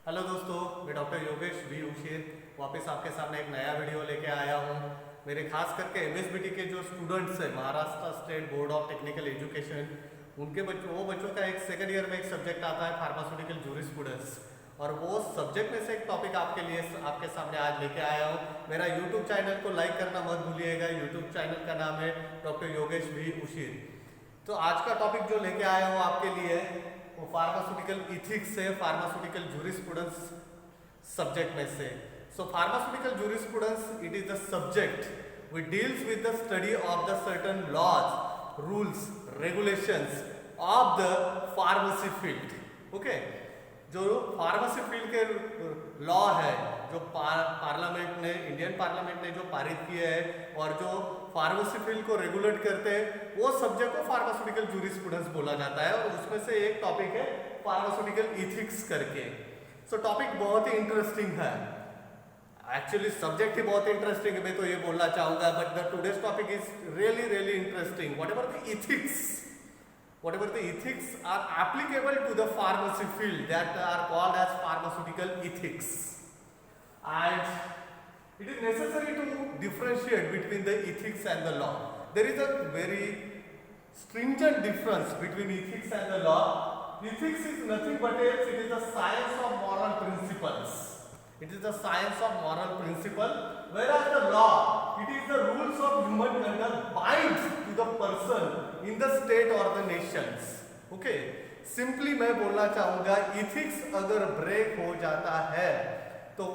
Hello दोस्तों, मैं doctor Yogesh we उशीर वापस आपके सामने एक नया वीडियो लेके आया हूँ। मेरे खास करके एमएसबीटी के जो स्टूडेंट्स हैं, Maharashtra state board of technical education, उनके बच्चों का एक सेकंड ईयर में एक सब्जेक्ट आता है फार्मास्यूटिकल जूरिस्प्रूडेंस, और वो सब्जेक्ट में से एक टॉपिक आपके लिए आपके सामने आज लेके आया हूँ। मेरा यूट्यूब चैनल को लाइक करना मत भूलिएगा। यूट्यूब चैनल का नाम है डॉक्टर योगेश वी उशीर। तो आज का टॉपिक जो लेके आया हूँ आपके लिए वो फार्मास्यूटिकल इथिक्स है, फार्मास्यूटिकल जूरिस्प्रूडेंस सब्जेक्ट में से। So pharmaceutical jurisprudence it is the subject which deals with the study of the certain laws, rules, regulations of the pharmacy field. Okay, जो फार्मेसी फील्ड के लॉ है, जो parliament ने, Indian parliament ने जो पारित किए हैं और जो फार्मेसी फील्ड को रेगुलेट करते हैं, वो सब्जेक्ट को फार्मास्यूटिकल जूरिस्प्रूडेंस बोला जाता है। और उसमें से एक टॉपिक है फार्मास्यूटिकल इथिक्स करके। सो टॉपिक बहुत ही इंटरेस्टिंग है, एक्चुअली सब्जेक्ट ही बहुत इंटरेस्टिंग है, मैं तो ये बोलना चाहूंगा। But the today's topic is really interesting. whatever the ethics are applicable to the pharmacy field, that are called as pharmaceutical ethics. And it is necessary to differentiate between the ethics and the law. There is a very stringent difference between ethics and the law. Ethics is nothing but else it is the science of moral principles. It is the science of moral principle, whereas the law, it is the rules of human conduct binds to the person in the state or the nations. Okay, simply मैं बोलना चाहूंगा, ethics अगर break हो जाता है तो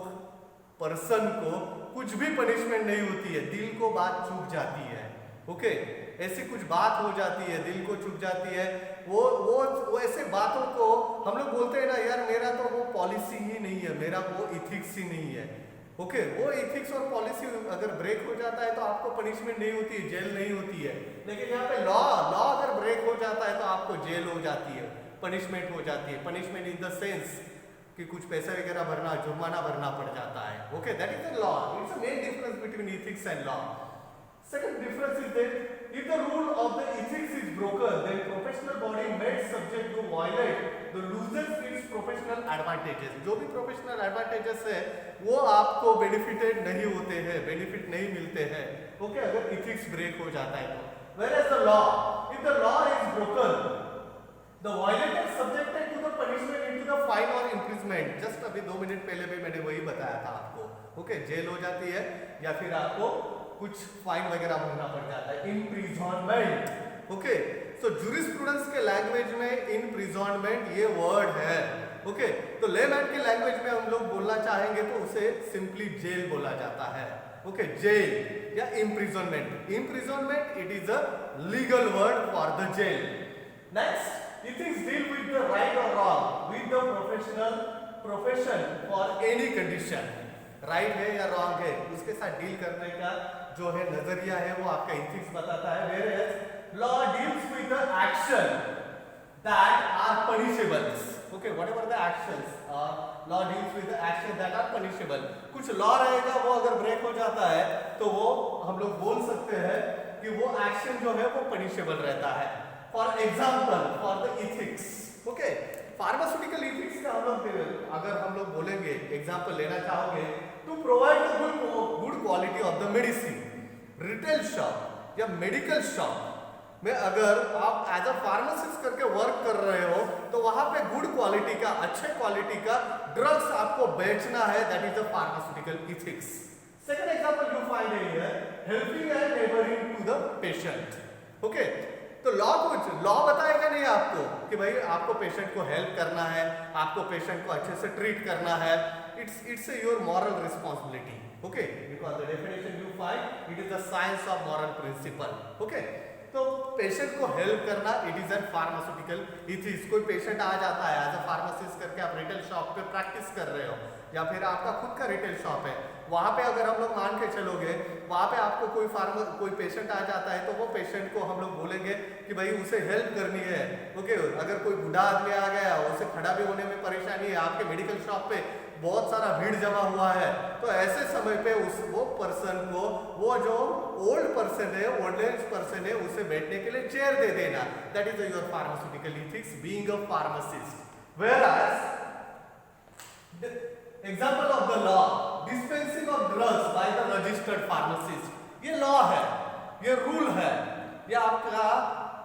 person को कुछ भी पनिशमेंट नहीं होती है, दिल को बात चुभ जाती है। ओके, ऐसी कुछ बात हो जाती है, दिल को चुभ जाती है। वो ऐसे बातों को हम लोग बोलते हैं ना, यार मेरा तो वो पॉलिसी ही नहीं है, मेरा वो इथिक्स ही नहीं है। ओके, वो इथिक्स और पॉलिसी अगर ब्रेक हो जाता है तो आपको पनिशमेंट नहीं होती है, जेल नहीं होती है। लेकिन यहाँ पे लॉ अगर ब्रेक हो जाता है तो आपको जेल हो जाती है, पनिशमेंट हो जाती है। पनिशमेंट इन द सेंस कि कुछ पैसे वगैरह भरना, जुर्माना भरना पड़ जाता है। Okay, that is the law. It's a main difference between ethics and law. Second difference is that if the rule of the ethics is broken, then professional body made subject to violate the loses its professional advantages. जो भी professional advantages है वो आपको benefited नहीं होते हैं, benefit नहीं मिलते हैं। Okay, अगर ethics break हो जाता है तो। Whereas the law, if the law is broken, the violator is subjected to the punishment into the fine or imprisonment. Just अभी 2 मिनट पहले भी मैंने वही बताया था आपको। Okay, जेल हो जाती है या फिर आपको कुछ फाइन वगैरह भरना पड़ जाता है, इम्प्रिजनमेंट। ओके, सो जूरिस्प्रूडेंस के लैंग्वेज में इम्प्रिजनमेंट ये वर्ड है। ओके, तो लेमैन के लैंग्वेज में हम लोग बोलना चाहेंगे तो उसे सिंपली जेल बोला जाता है। ओके, जेल या imprisonment. Imprisonment it is a legal word for the jail. Next, ethics deal with the right और wrong with the profession for any condition. Right है या रॉन्ग है उसके साथ डील करने का जो है नजरिया है वो आपका इथिक्स बताता है। Whereas law deals with the action that are punishable. Okay, whatever the actions, law deals with the action that are punishable. कुछ लॉ रहेगा वो अगर ब्रेक हो जाता है तो वो हम लोग बोल सकते हैं कि वो एक्शन जो है वो पनिशेबल रहता है। For example, for the ethics. Okay, pharmaceutical ethics का अगर हम लोग बोलेंगे, एग्जाम्पल लेना चाहोगे, to provide the good quality of the medicine. Retail shop या मेडिकल शॉप में अगर आप एज अ फार्मासिस्ट करके वर्क कर रहे हो तो वहां पे गुड क्वालिटी का, अच्छे क्वालिटी का ड्रग्स आपको बेचना है, that is the pharmaceutical ethics. Second example you find here, helping and neighbouring to the patient. Okay, तो लॉ बताएगा नहीं आपको कि भाई आपको पेशेंट को हेल्प करना है, आपको पेशेंट को अच्छे से ट्रीट करना है। It's your moral responsibility. Okay, because the definition you find it is the science of moral principle. Okay, तो पेशेंट को हेल्प करना it is an pharmaceutical ethics. कोई पेशेंट आ जाता है, एज अ फार्मासिस्ट करके आप रिटेल शॉप पे प्रैक्टिस कर रहे हो या फिर आपका खुद का रिटेल शॉप है, वहां पे अगर हम लोग मान के चलोगे, वहां पे आपको कोई पेशेंट आ जाता है तो वो पेशेंट को हम लोग बोलेंगे कि भाई उसे हेल्प करनी है। ओके, अगर कोई बूढ़ा आदमी आ गया, उसे खड़ा भी होने में परेशानी है, आपके मेडिकल शॉप पे बहुत सारा भीड़ जमा हुआ है, तो ऐसे समय पे वो पर्सन को, वो जो ओल्ड पर्सन है, ओल्ड एज पर्सन है, उसे बैठने के लिए चेयर दे देना। That is your pharmaceutical ethics being a pharmacist. Whereas example of the law, dispensing of drugs by the registered pharmacist. ये लॉ है, ये रूल है, ये आपका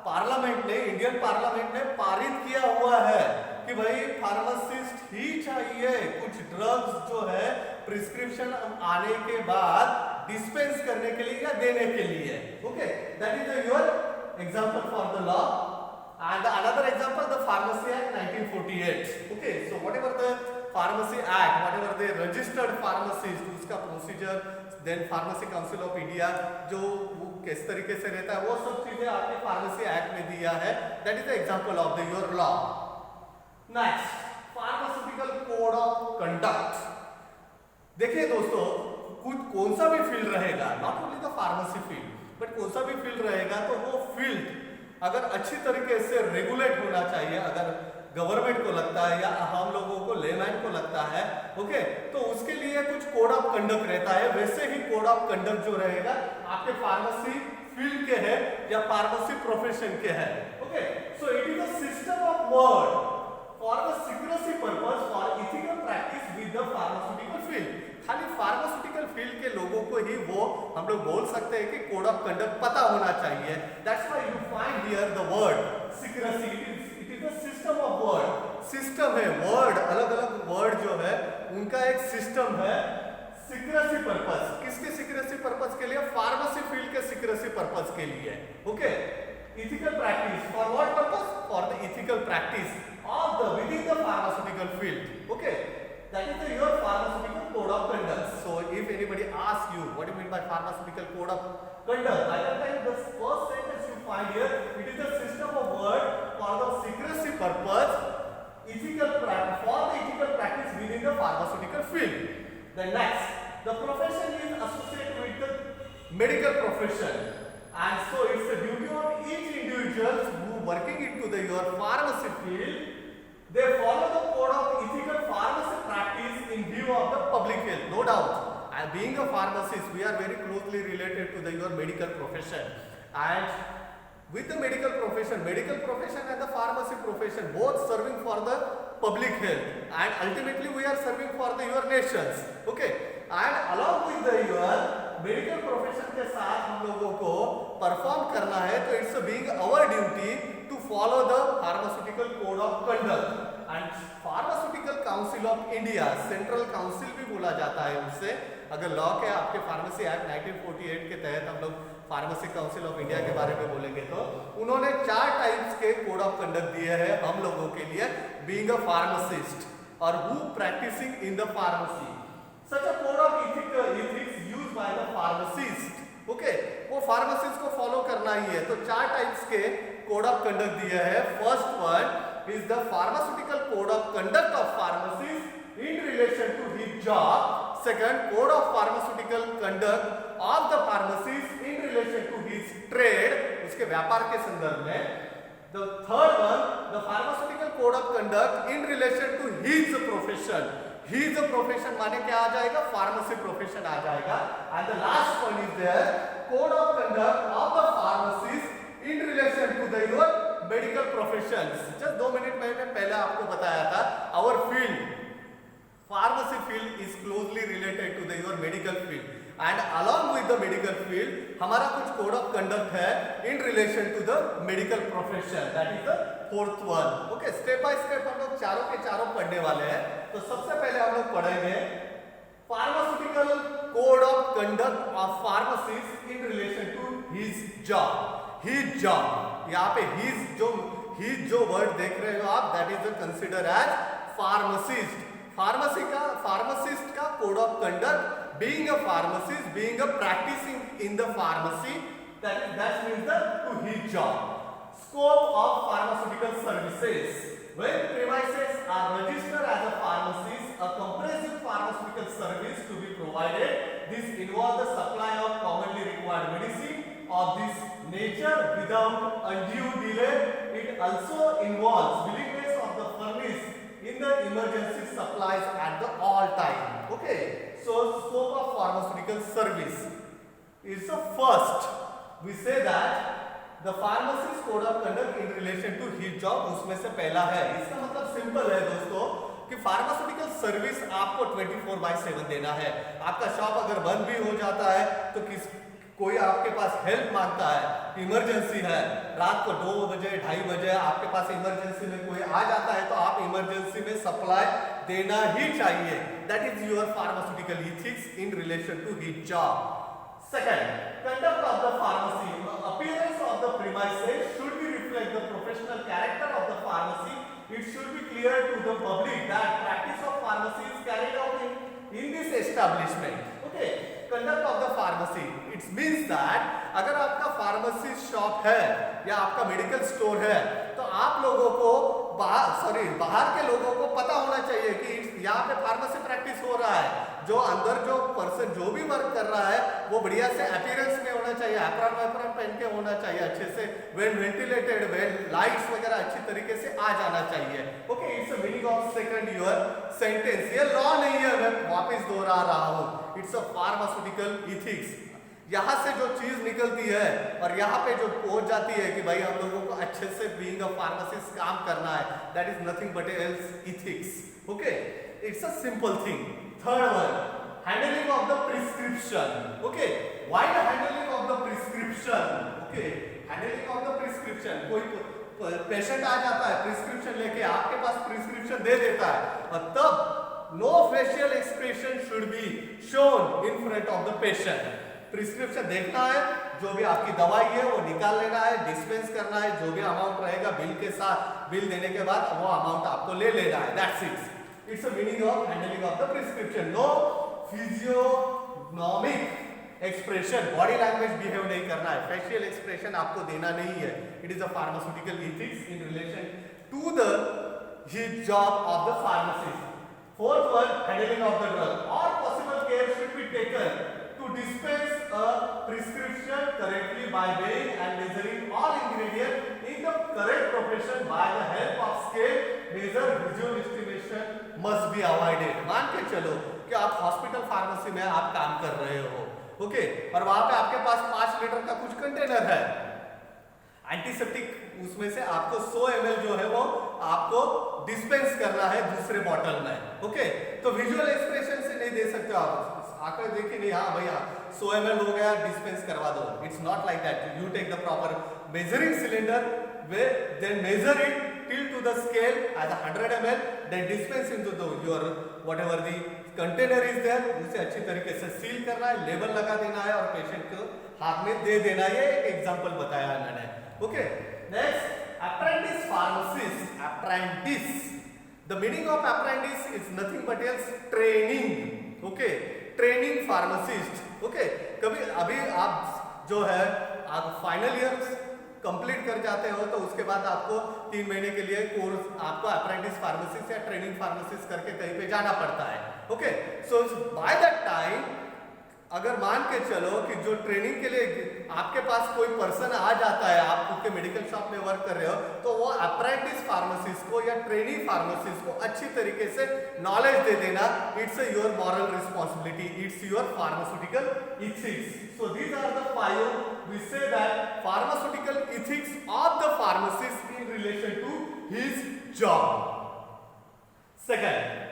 पार्लियामेंट ने, इंडियन पार्लियामेंट ने पारित किया हुआ है कि भाई फार्मासिस्ट ही चाहिए कुछ ड्रग्स जो है प्रिस्क्रिप्शन आने के बाद डिस्पेंस करने के लिए या देने के लिए। Okay, that is your example for the law. And another example, the Pharmacy Act 1948. Okay, so whatever the Pharmacy Act, whatever the registered pharmacist, उसका procedure, then Pharmacy Council of India जो वो किस तरीके से रहता है, वो सब चीजें आपके Pharmacy Act में दिया है। That is the example of the your law. Next, Pharmaceutical Code of Conduct. देखिए दोस्तों, कुछ कौन सा भी फील्ड रहेगा, not only the pharmacy field, but कौन सा भी फील्ड रहेगा तो वो फील्ड अगर अच्छी तरीके से रेगुलेट होना चाहिए, अगर गवर्नमेंट को लगता है या हम लोगों को लेमैन को लगता है, ओके, तो उसके लिए कुछ कोड ऑफ कंडक्ट रहता है। वैसे ही कोड ऑफ कंडक्ट जो रहेगा आपके फार्मेसी फील्ड के है या फार्मेसी प्रोफेशन के है। Okay, so it is a system of word for the secrecy purpose for ethical practice with the pharmaceutical field. खाली फार्मास्यूटिकल फील्ड के लोगों को ही वो हम लोग बोल सकते हैं कि कोड ऑफ कंडक्ट पता होना चाहिए। That's why you find here the word secrecy. It is the system of word. System है, वर्ड, अलग अलग वर्ड जो है उनका एक सिस्टम है। सिक्रेसी पर्पस, किसके सिक्रेसी पर्पस के लिए? फार्मेसी फील्ड के सिक्रेसी पर्पस के लिए। Okay, ethical practice for what purpose? For the ethical practice of the within the pharmaceutical field. Okay, that is your pharmaceutical code of conduct. So if anybody asks you what do you mean by pharmaceutical code of conduct, by that time the first sentence you find here, it is a system of word for the secrecy purpose, ethical practice, for the ethical practice within the pharmaceutical field. Then next, the profession is associated with the medical profession, and so it's a duty of each individual who working into the your pharmacy field. They follow the code of ethical pharmacy practice in view of the public health, no doubt. And being a pharmacist, we are very closely related to the your medical profession. And with the medical profession and the pharmacy profession, both serving for the public health, and ultimately we are serving for the your nations. Okay, and along with the your medical profession के साथ हम लोगों को perform करना है, तो it's being our duty to follow the pharmaceutical code of conduct and pharmaceutical council of India, central council भी बोला जाता है उसे। अगर लॉ के आपके फार्मेसी एक्ट 1948 के तहत हम लोग फार्मेसी काउंसिल ऑफ इंडिया के बारे में बोलेंगे तो उन्होंने 4 टाइप्स के कोड ऑफ कंडक्ट दिए हैं हम लोगों के लिए, बीइंग अ फार्मासिस्ट और who practicing in the pharmacy. Such a code of ethics used by the pharmacist. Okay, वो फार्मासिस्ट को फॉलो करना ही है। तो 4 टाइप्स के कोड ऑफ कंडक्ट दिया है। First one is the pharmaceutical code of conduct of pharmacist in relation to his job. Second, code of pharmaceutical conduct of the pharmacist in relation to his trade, उसके व्यापार के संदर्भ में। The third one, the pharmaceutical code of conduct in relation to his profession. His profession माने क्या आ जाएगा? Pharmacy profession आ जाएगा। And the last one is their code of conduct of the pharmacist in relation to the your medical professions. Just 2 minute मैंने पहले आपको बताया था, our field, pharmacy field is closely related to the your medical field, and along with the medical field हमारा कुछ code of conduct है in relation to the medical profession, that is the fourth one. Okay, step by step हम लोग चारों के चारों पढ़ने वाले हैं। तो सबसे पहले हम लोग पढ़ेंगे pharmaceutical code of conduct of pharmacist in relation to his job. His job, यहाँ पे his जो वर्ड देख रहे हो आप, that is considered as pharmacist. Pharmacist का code of conduct, being a pharmacist, being a practicing in the pharmacy, that means the to his job. Scope of pharmaceutical services. When premises are registered as a pharmacist, a comprehensive pharmaceutical service to be provided. This involves the supply of commonly required medicine of this nature without undue delay. It also involves willingness of the furnace in the emergency supplies at the all time. Okay, so scope of pharmaceutical service is the first. We say that the pharmacist code of conduct in relation to his job, उसमें से पहला है। इसका मतलब simple है दोस्तों, कि pharmaceutical service आपको 24/7 देना है। आपका शॉप अगर बंद भी हो जाता है तो कोई आपके पास हेल्प मांगता है, इमरजेंसी है, रात को 2 बजे 2:30 बजे आपके पास इमरजेंसी में कोई आ जाता है, तो आप इमरजेंसी में सप्लाई देना ही चाहिए। That is your pharmaceutical ethics in relation to his job. Second, conduct of the pharmacy. Appearance of the premises should be reflect the professional character of the pharmacy. It should be clear to the public that practice of pharmacy is carried out in this establishment. Okay, conduct of the pharmacy. It means that अगर आपका pharmacy shop है या आपका medical store है, तो आप लोगों को बाहर के लोगों को पता होना चाहिए कि यहाँ पे फार्मेसी प्रैक्टिस हो रहा है। जो अंदर जो पर्सन जो भी वर्क कर रहा है वो बढ़िया से अपीयरेंस में होना चाहिए, एप्रॉन पहन के होना चाहिए, अच्छे से वेल वेंटिलेटेड, वेल लाइट्स वगैरह अच्छी तरीके से आ जाना चाहिए। Okay, it's a meaning of second your sentence. ये लॉ नहीं है, मैं वापस दोहरा रहा हूँ, इट्स अ फार्मास्यूटिकल इथिक्स। यहाँ से जो चीज निकलती है और यहाँ पे जो पहुंच जाती है कि भाई हम लोगों को अच्छे से बीइंग अ फार्मासिस्ट काम करना है, that is nothing but else ethics. Okay, it's a simple thing. Third one, handling of the prescription. Okay, why the handling of the prescription? Okay, handling of the prescription, कोई patient आ जाता है prescription लेके, आपके पास prescription दे देता है, और तब no facial expression should be shown in front of the patient. Prescription देखना है, जो भी आपकी दवाई है वो निकाल लेना है, डिस्पेंस करना है, जो भी अमाउंट रहेगा बिल के साथ, बिल देने के बाद वो अमाउंट आपको ले लेना है, that's it. It's a meaning of handling of the prescription. No physiognomic expression, body language behave नहीं करना है, फेशियल एक्सप्रेशन आपको देना नहीं है। It is a pharmaceutical ethics in relation to the his job of the pharmacist. Fourth one, handling of the drug. All possible care should be taken to dispense a prescription correctly by weighing and measuring all ingredients in the correct proportion by the help of scale measure। visual estimation must be avoided। मान के चलो कि आप hospital pharmacy में आप काम कर रहे हो, ओके, और वहां पे आपके पास 5 लीटर का कुछ कंटेनर है, एंटीसेप्टिक, उसमें से आपको 100 ml जो है वो आपको डिस्पेंस करना है दूसरे बॉटल में। ओके, तो विजुअल एक्सप्रेशन से नहीं दे सकते आप, आकर देखिए नहीं, हाँ भैया 100 ml हो गया, डिस्पेंस करवा दो। It's not like that. You take the proper measuring cylinder, then measure it till to the scale as 100 ml, then dispense into the your whatever the container is there, उसे अच्छी तरीके से seal करना है, label लगा देना है और पेशेंट को हाथ में दे देना है। ये एक एग्जांपल बताया मैंने। Okay, next, apprentice pharmacist। apprentice, the meaning of apprentice is nothing but else training। Okay, training pharmacist. Okay, कभी अभी आप जो है आप फाइनल ईयर कंप्लीट कर जाते हो, तो उसके बाद आपको 3 महीने के लिए कोर्स, आपको अप्रेंटिस फार्मासिस्ट या ट्रेनिंग फार्मासिस्ट करके कहीं पे जाना पड़ता है। Okay, so by that time अगर मान के चलो कि जो ट्रेनिंग के लिए आपके पास कोई पर्सन आ जाता है, आप खुद के मेडिकल शॉप में वर्क कर रहे हो, तो वो अप्रेंटिस फार्मासिस्ट को या ट्रेनिंग फार्मासिस्ट को अच्छी तरीके से नॉलेज दे देना, it's your moral responsibility, it's your pharmaceutical ethics. So these are the 5 we say that pharmaceutical ethics of the pharmacist in relation to his job। Second,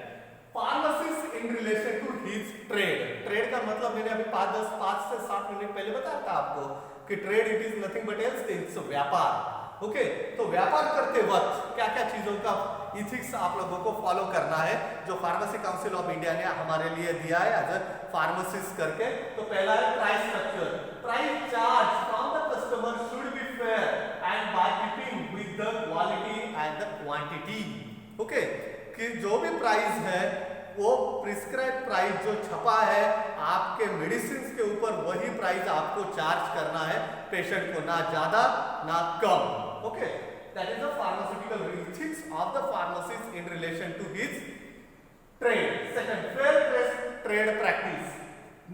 pharmacist in relation to his trade। Trade का मतलब मैंने अभी 5 से 7 minute पहले बताया था आपको कि trade it is nothing but else it's व्यापार। ओके, तो व्यापार करते वक्त क्या क्या चीजों का इथिक्स आप लोगों को फॉलो करना है, जो फार्मेसी काउंसिल ऑफ इंडिया ने हमारे लिए दिया है एज अ फार्मासिस्ट करके। तो पहला है price structure. Price charge from the customer should be fair and by keeping with the quality and the quantity. Okay, कि जो भी प्राइस है वो प्रिस्क्राइब प्राइस जो छपा है आपके मेडिसिन के ऊपर, वही प्राइस आपको चार्ज करना है पेशेंट को, ना ज्यादा ना कम। Okay, that is the pharmaceutical ethics of the pharmacist in relation to his trade. Second, fair trade practice.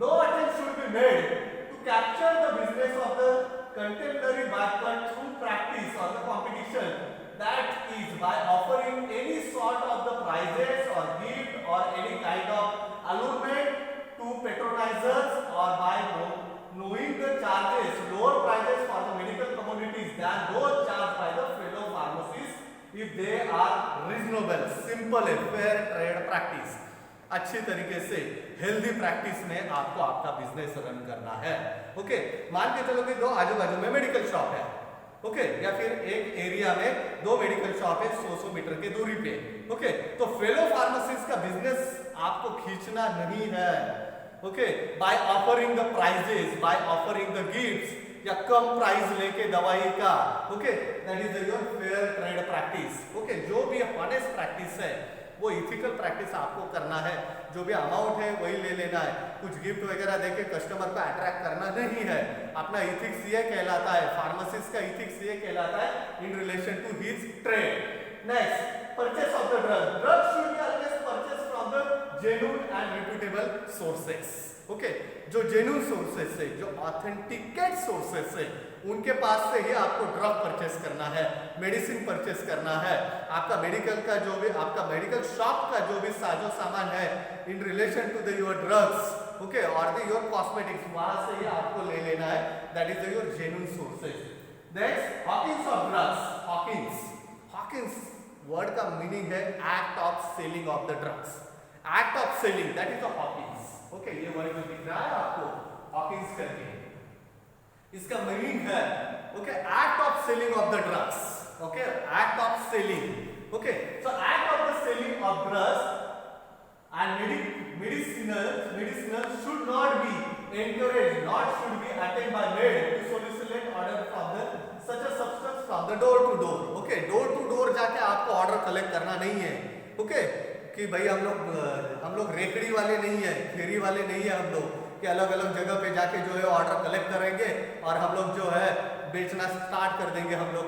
No attempt should be made to capture the business of the contemporary boycott through practice और the competition, that is by offering any sort of the prizes or gift or any kind of allurement to patronizers, or by knowing the charges, lower prices for the medical commodities than those charged by the fellow pharmacists if they are reasonable। Simple है, fair अच्छी तरीके से healthy practice में आपको आपका business run करना है। Okay, मान के चलो कि दो आजू बाजू में मेडिकल शॉप है, ओके, या फिर एक एरिया में दो मेडिकल शॉप है 100 मीटर की दूरी पे। ओके, तो फेलो फार्मेसिस्ट का बिजनेस आपको खींचना नहीं है। Okay, by offering the prizes, by offering the gifts, या कम प्राइस लेके दवाई का। Okay, that is your fair trade practice. Okay, जो भी ऑनेस्ट प्रैक्टिस है वो इथिकल प्रैक्टिस आपको करना है। जो भी अमाउंट है वही ले लेना है, कुछ गिफ्ट वगैरह देके कस्टमर को अट्रैक्ट करना नहीं है। अपना इथिक्स ये कहलाता है, फार्मासिस्ट का इथिक्स ये कहलाता है in relation to his trade. Next, purchase of the drug. Drug should be always purchase from the genuine and reputable sources. Okay, जो जेन्युइन सोर्सेस है, जो ऑथेंटिकेट सोर्सेस है, उनके पास से ही आपको ड्रग परचेस करना है, मेडिसिन परचेस करना है। आपका मेडिकल का जो भी, आपका मेडिकल शॉप का जो भी साजो सामान है in relation to the your drugs, okay, और द योर कॉस्मेटिक्स, वहां से ही आपको ले लेना है। That is your genuine sources. Next, hawkins of drugs. Hawkins, hawkins word का मीनिंग है act of selling of the drugs. Act of selling, that is the hawkins. Okay, ये वर्ड जो दिख रहा है आपको हॉकिंस करके, इसका मीनिंग है okay act of selling of the drugs. Okay, act of selling. Okay, so act of the selling of drugs and medicinal should not be encouraged, not should be attained by maid to solicit order from the such a substance from the door to door. Okay, door to door जाके आपको order collect करना नहीं है। Okay, कि भाई हम लोग रेकड़ी वाले नहीं है, फेरी वाले नहीं है, हम लोग कि अलग अलग जगह पे जाके जो है ऑर्डर कलेक्ट करेंगे और हम लोग जो है बेचना स्टार्ट कर देंगे, हम लोग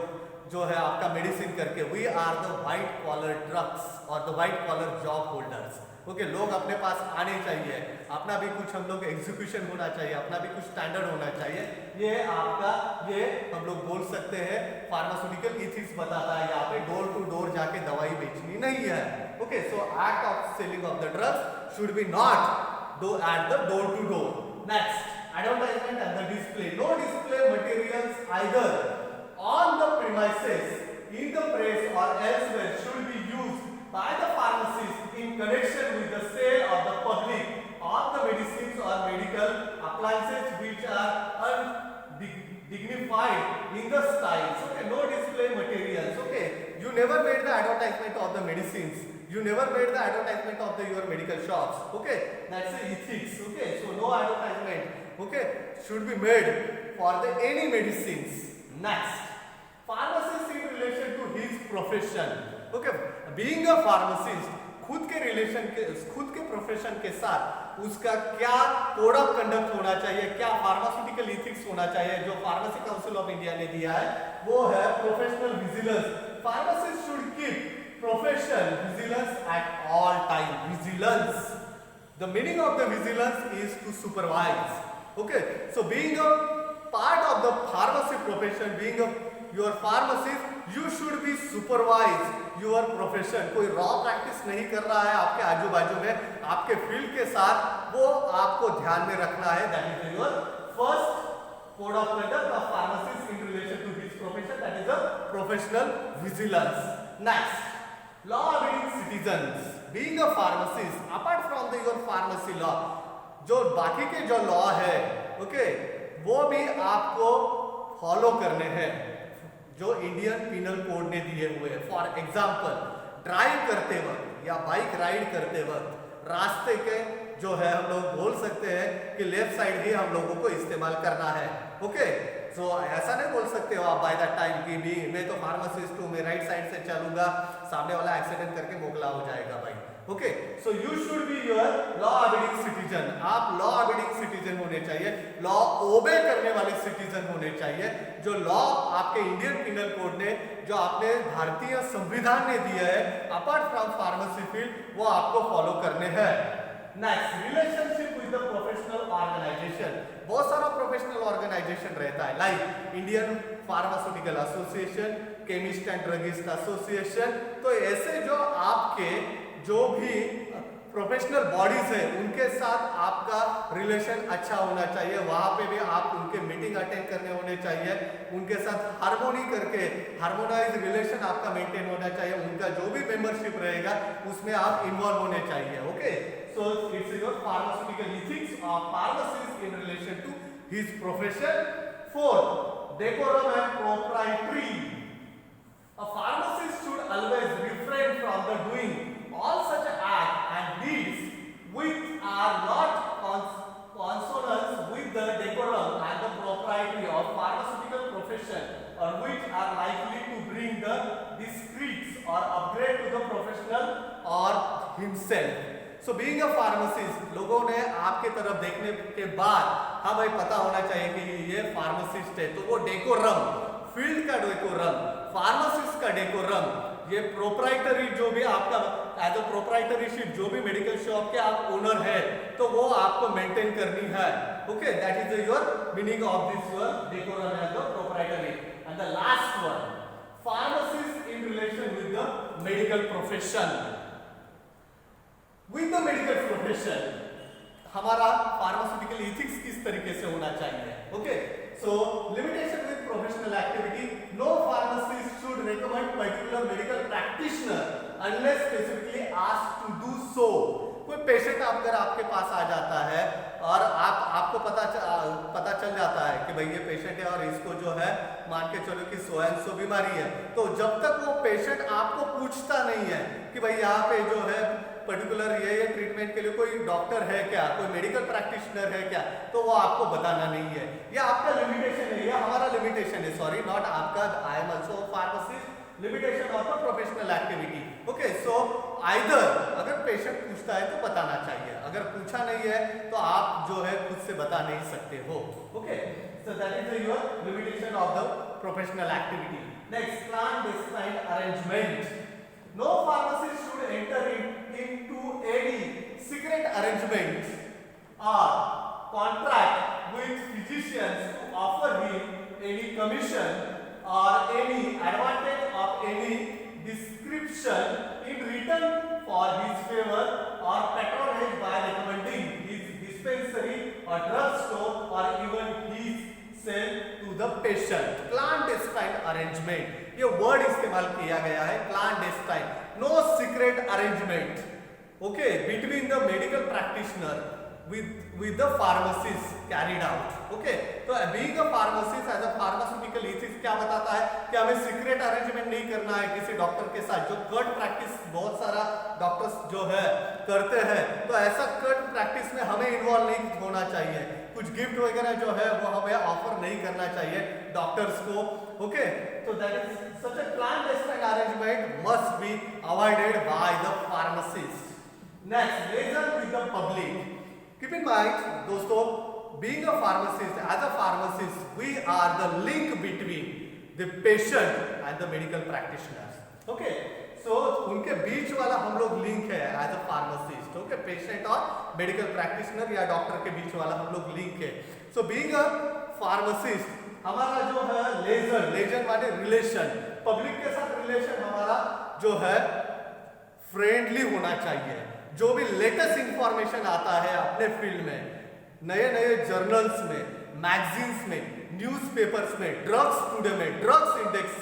जो है आपका मेडिसिन करके। We are the white collar drugs और the white collar job holders. Okay, लोग अपने पास आने चाहिए, अपना भी कुछ हम लोग एग्जीक्यूशन होना चाहिए, अपना भी कुछ स्टैंडर्ड होना चाहिए। ये आपका, ये हम लोग बोल सकते हैं फार्मास्यूटिकल इथिक्स बताता है। यहाँ पे डोर टू डोर जाके दवाई बेचनी नहीं है। Okay, so act of selling of the drugs should be not do at the door to door. Next, advertisement and the display. No display materials either on the premises, in the press or elsewhere should be used by the pharmacist in connection with the sale of the public of the medicines or medical appliances which are undignified in the styles. Okay, no display materials. Okay, you never made the advertisement of the medicines. You never made the advertisement of your medical shops. Okay, that's the ethics. Okay, so no advertisement. Okay, should be made for the any medicines. Next, pharmacist in relation to his profession. Okay, being a pharmacist, खुद के profession के साथ उसका क्या code of conduct होना चाहिए, क्या pharmaceutical ethics होना चाहिए, जो फार्मेसी काउंसिल ऑफ इंडिया ने दिया है वो है professional vigilance. Pharmacist should keep profession vigilance at all time. Vigilance, the meaning of the vigilance is to supervise. Okay, so being a part of the pharmacy profession, being a your pharmacist, you should be supervise your profession. कोई raw practice नहीं कर रहा है आपके आजू बाजू में, आपके फील्ड के साथ, वो आपको ध्यान में रखना है। That is your first code of conduct of pharmacist in relation to his profession, that is the professional vigilance. Next, law-abiding citizens. Being a pharmacist, apart from the your pharmacy law, जो बाकी के जो law है, okay, वो भी आपको follow करने हैं जो इंडियन पिनल कोड ने दिए हुए हैं। फॉर एग्जाम्पल, ड्राइव करते वक्त या बाइक राइड करते वक्त रास्ते के जो है हम लोग बोल सकते हैं कि लेफ्ट साइड ही हम लोगों को इस्तेमाल करना है। ओके, सो ऐसा नहीं बोल सकते हो आप बाय दैट टाइम कि भी मैं तो फार्मासिस्ट हूँ, मैं राइट साइड से चलूंगा, सामने वाला एक्सीडेंट करके मोकला हो जाएगा भाई। Okay, so you should be your law abiding citizen. आप लॉ अबीडिंग सिटीजन होने चाहिए, लॉ ओबे करने वाले सिटीजन होने चाहिए। जो लॉ आपके इंडियन पिनल कोड ने, जो आपने भारतीय संविधान ने दिया है अपार्ट फ्रॉम फार्मेसी फील्ड, वो आपको फॉलो करने हैं। Next, relationship with the professional organisation. बहुत सारा प्रोफेशनल ऑर्गेनाइजेशन रहता है, like Indian pharmaceutical association, chemist and druggist association. तो ऐसे जो आपके जो भी प्रोफेशनल बॉडीज है उनके साथ आपका रिलेशन अच्छा होना चाहिए। वहां पे भी आप उनके मीटिंग अटेंड करने होने चाहिए, उनके साथ हार्मोनी करके हार्मोनाइज रिलेशन आपका मेंटेन होना चाहिए। उनका जो भी मेंबरशिप रहेगा उसमें आप इन्वॉल्व होने चाहिए। Okay, so your pharmaceutical ethics of pharmacist in relation to his profession. Fourth, decorum and propriety. A pharmacist should always refrain from the doing all such acts and deeds which are not consonant with the decorum and the propriety of pharmaceutical profession, or which are likely to bring the disgrace or upgrade to the professional or himself. So being a pharmacist, लोगों ने आपके तरफ देखने के बाद हाँ भाई पता होना चाहिए कि ये फार्मासिस्ट है, तो वो डेकोरम, फील्ड का डेकोरम, फार्मासिस्ट का डेकोरम, ये प्रोप्राइटरी जो भी आपका एज अ प्रोप्राइटरशिप जो भी मेडिकल शॉप के आप ओनर है तो वो आपको मेंटेन करनी है. Okay, that is your meaning of this your decorum and the proprietary. And the last one, pharmacist in relation with the medical profession. With the medical profession हमारा pharmaceutical ethics किस तरीके से होना चाहिए. Okay, so limitation with professional activity. No pharmacist should recommend particular medical practitioner unless specifically asked to do so. कोई patient अगर आपके पास आ जाता है और आपको पता चल जाता है कि भाई ये पेशेंट है और इसको जो है मान के चलो कि सो एंड सो बीमारी है, तो जब तक वो पेशेंट आपको पूछता नहीं है कि भाई यहाँ पे जो है पर्टिकुलर ये ट्रीटमेंट के लिए कोई डॉक्टर है क्या, कोई मेडिकल प्रैक्टिशनर है क्या, तो वो आपको बताना नहीं है. ये आपका लिमिटेशन है, ये हमारा लिमिटेशन है, सॉरी नॉट आपका. I am also pharmacist. Limitation of the professional activity. Okay, so either अगर पेशेंट पूछता है तो बताना चाहिए, अगर पूछा नहीं है तो आप जो है खुद से बता नहीं सकते हो. Okay, so that is your limitation of the professional activity. Next, plan describe arrangement. No pharmacist should enter into any secret arrangements or contract with physicians to offer him any commission or any advantage of any description in return for his favor or patronage by recommending his dispensary or drugstore or even his sale to the patient. Clandestine arrangement, ये word इस्तेमाल किया गया है, clandestine. No secret arrangement, okay, between the medical practitioner with the pharmacist carried out. Okay, तो being a pharmacist as a pharmaceutical ethics क्या बताता है कि हमें सीक्रेट अरेंजमेंट नहीं करना है किसी डॉक्टर के साथ. जो कट प्रैक्टिस बहुत सारा डॉक्टर्स जो है करते हैं, तो ऐसा कट प्रैक्टिस में हमें इन्वॉल्व नहीं होना चाहिए. कुछ गिफ्ट वगैरह जो है वो हमें ऑफर नहीं करना चाहिए डॉक्टर्स को. ओके, तो that is such a clandestine arrangement must be avoided by the pharmacist. Next, liaison with the public. Keep in mind, दोस्तों, being a pharmacist, as a pharmacist, we are the link between the patient and the medical practitioners. Okay, so उनके बीच वाला हम लोग link है as a pharmacist. Okay, patient और medical practitioner या doctor के बीच वाला हम लोग लिंक है. So being a pharmacist, हमारा जो है लेजन माने रिलेशन, पब्लिक के साथ रिलेशन हमारा जो है फ्रेंडली होना चाहिए. जो भी लेटेस्ट इंफॉर्मेशन आता है अपने फील्ड में, नए नए जर्नल्स में, मैगजीन्स में, न्यूज़पेपर्स में, ड्रग्स टुडे में, ड्रग्स इंडेक्स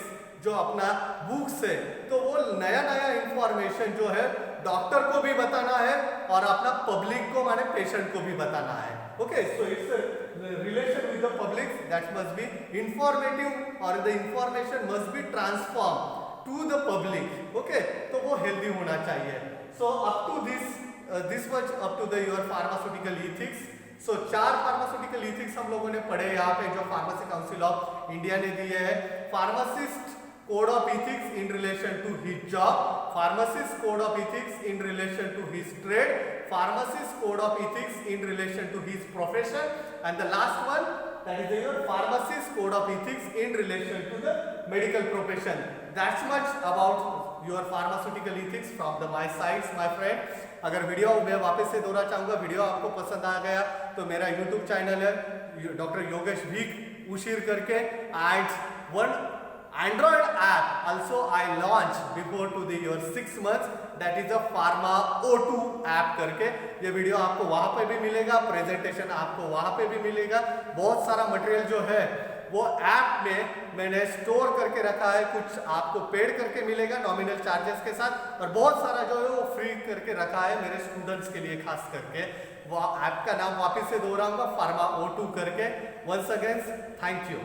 जो अपना बुक्स है, तो वो नया नया इंफॉर्मेशन जो है डॉक्टर को भी बताना है और अपना पब्लिक को माने पेशेंट को भी बताना है. Okay, so it's relation with the public that must be informative or the information must be transformed to the public. Okay, तो वो healthy होना चाहिए. So up to this much up to the your pharmaceutical ethics. So 4 pharmaceutical ethics हम लोगों ने पढ़े यहाँ पे जो फार्मेसी काउंसिल ऑफ इंडिया ने दिए है. Pharmacist code of ethics in relation to his job, pharmacist code of ethics in relation to his trade, pharmacist code of ethics in relation to his profession, and the last one, that is your pharmacist code of ethics in relation to the medical profession. That's much about your pharmaceutical ethics from the my sides, my friend. अगर video मैं वापस से दोहरा चाहूँगा, video आपको पसंद आ गया तो मेरा YouTube चैनल है डॉक्टर योगेश भीख उशीर करके, and one Android app also I launched before to the your 6 months, that is a Pharma O2 app करके. ये वीडियो आपको वहाँ पे भी मिलेगा, प्रेजेंटेशन आपको वहाँ पे भी मिलेगा, बहुत सारा मटेरियल जो है वो ऐप में मैंने स्टोर करके रखा है। कुछ आपको पेड करके मिलेगा नॉमिनल चार्जेस के साथ, और बहुत सारा जो है वो फ्री करके रखा है मेरे स्टूडेंट्स के लिए खास करके। वो ऐप का नाम वापस से दोहराऊंगा, फार्मा O2 करके। Once again thank you.